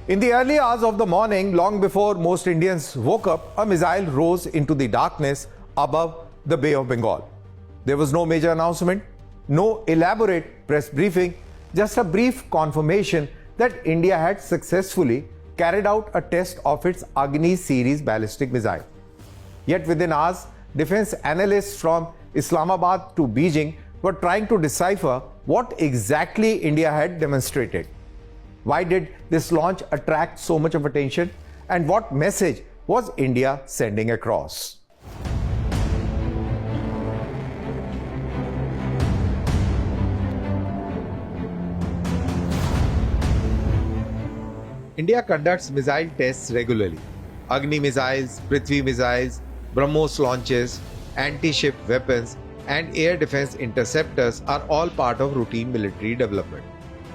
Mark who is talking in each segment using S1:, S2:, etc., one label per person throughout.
S1: In the early hours of the morning, long before most Indians woke up, a missile rose into the darkness above the Bay of Bengal. There was no major announcement, no elaborate press briefing, just a brief confirmation that India had successfully carried out a test of its Agni series ballistic missile. Yet within hours, defense analysts from Islamabad to Beijing were trying to decipher what exactly India had demonstrated. Why did this launch attract so much of attention? And what message was India sending across? India conducts missile tests regularly. Agni missiles, Prithvi missiles, BrahMos launches, anti-ship weapons, and air defense interceptors are all part of routine military development.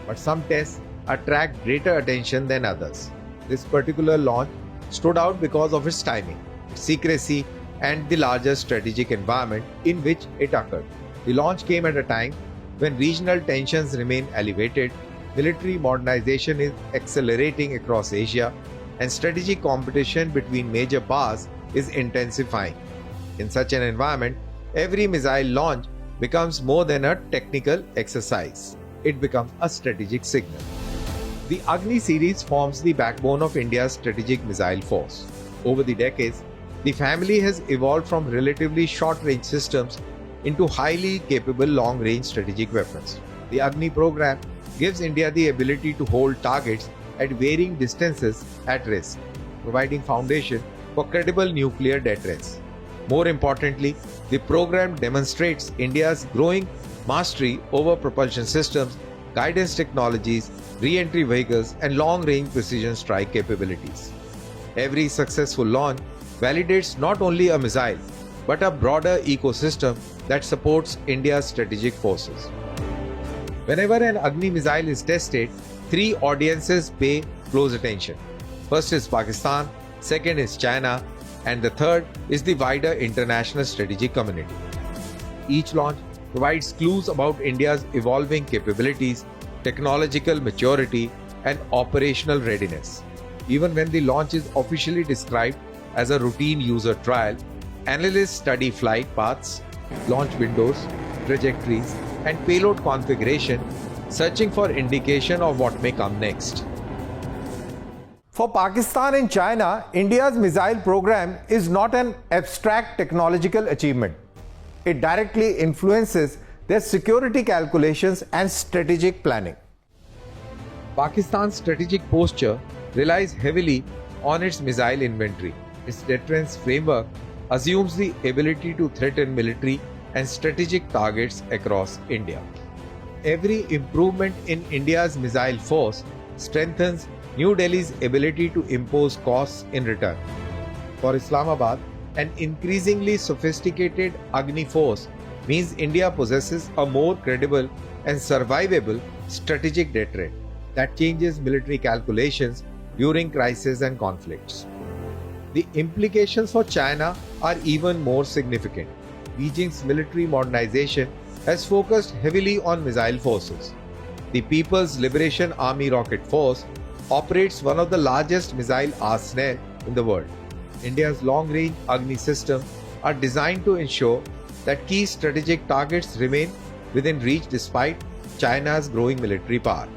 S1: But some tests attract greater attention than others. This particular launch stood out because of its timing, its secrecy, and the larger strategic environment in which it occurred. The launch came at a time when regional tensions remain elevated, military modernization is accelerating across Asia, and strategic competition between major powers is intensifying. In such an environment, every missile launch becomes more than a technical exercise. It becomes a strategic signal. The Agni series forms the backbone of India's strategic missile force. Over the decades, the family has evolved from relatively short-range systems into highly capable long-range strategic weapons. The Agni program gives India the ability to hold targets at varying distances at risk, providing foundation for credible nuclear deterrence. More importantly, the program demonstrates India's growing mastery over propulsion systems, guidance technologies, re-entry vehicles, and long-range precision strike capabilities. Every successful launch validates not only a missile, but a broader ecosystem that supports India's strategic forces. Whenever an Agni missile is tested, three audiences pay close attention. First is Pakistan, second is China, and the third is the wider international strategic community. Each launch provides clues about India's evolving capabilities, technological maturity, and operational readiness. Even when the launch is officially described as a routine user trial, analysts study flight paths, launch windows, trajectories, and payload configuration, searching for indication of what may come next. For Pakistan and China, India's missile program is not an abstract technological achievement. It directly influences their security calculations and strategic planning. Pakistan's strategic posture relies heavily on its missile inventory. Its deterrence framework assumes the ability to threaten military and strategic targets across India. Every improvement in India's missile force strengthens New Delhi's ability to impose costs in return. For Islamabad, an increasingly sophisticated Agni force means India possesses a more credible and survivable strategic deterrent that changes military calculations during crises and conflicts. The implications for China are even more significant. Beijing's military modernization has focused heavily on missile forces. The People's Liberation Army Rocket Force operates one of the largest missile arsenals in the world. India's long-range Agni systems are designed to ensure that key strategic targets remain within reach despite China's growing military power.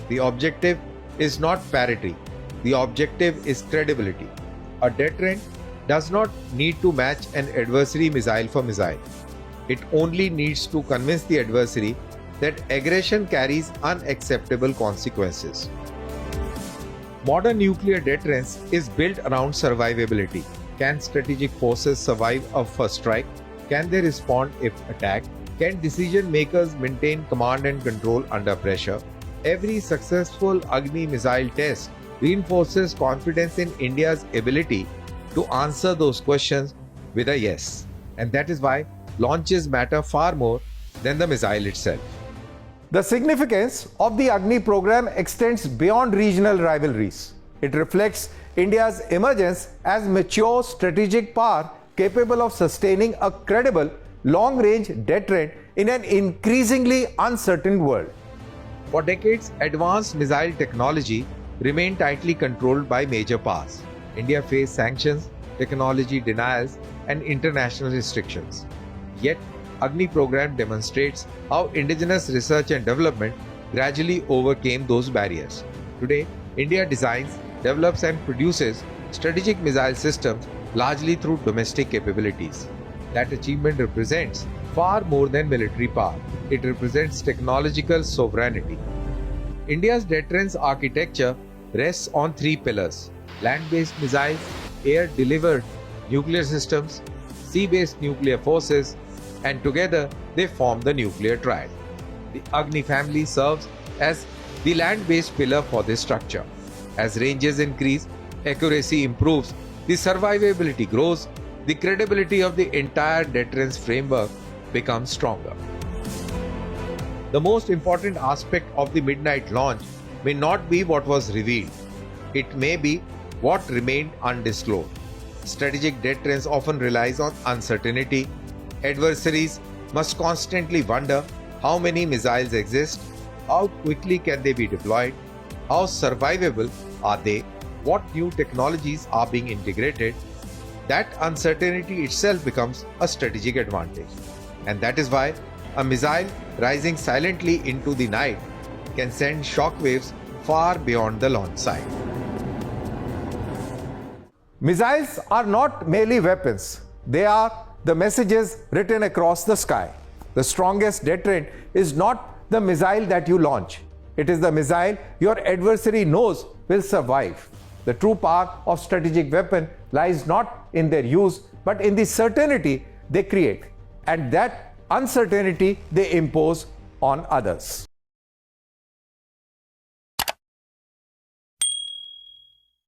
S1: The objective is not parity. The objective is credibility. A deterrent does not need to match an adversary missile for missile. It only needs to convince the adversary that aggression carries unacceptable consequences. Modern nuclear deterrence is built around survivability. Can strategic forces survive a first strike? Can they respond if attacked? Can decision makers maintain command and control under pressure? Every successful Agni missile test reinforces confidence in India's ability to answer those questions with a yes. And that is why launches matter far more than the missile itself. The significance of the Agni program extends beyond regional rivalries. It reflects India's emergence as mature strategic power capable of sustaining a credible long-range deterrent in an increasingly uncertain world. For decades, advanced missile technology remain tightly controlled by major powers. India faced sanctions, technology denials, and international restrictions. Yet, Agni program demonstrates how indigenous research and development gradually overcame those barriers. Today, India designs, develops, and produces strategic missile systems largely through domestic capabilities. That achievement represents far more than military power. It represents technological sovereignty. India's deterrence architecture rests on three pillars: land-based missiles, air-delivered nuclear systems, sea-based nuclear forces, and together they form the nuclear triad. The Agni family serves as the land-based pillar for this structure. As ranges increase, accuracy improves, the survivability grows, the credibility of the entire deterrence framework becomes stronger. The most important aspect of the midnight launch may not be what was revealed. It may be what remained undisclosed. Strategic deterrence often relies on uncertainty. Adversaries must constantly wonder how many missiles exist, how quickly can they be deployed, how survivable are they, what new technologies are being integrated. That uncertainty itself becomes a strategic advantage. And that is why a missile rising silently into the night can send shockwaves far beyond the launch site.
S2: Missiles are not merely weapons, they are the messages written across the sky. The strongest deterrent is not the missile that you launch, it is the missile your adversary knows will survive. The true power of strategic weapon lies not in their use but in the certainty they create, and that uncertainty they impose on others.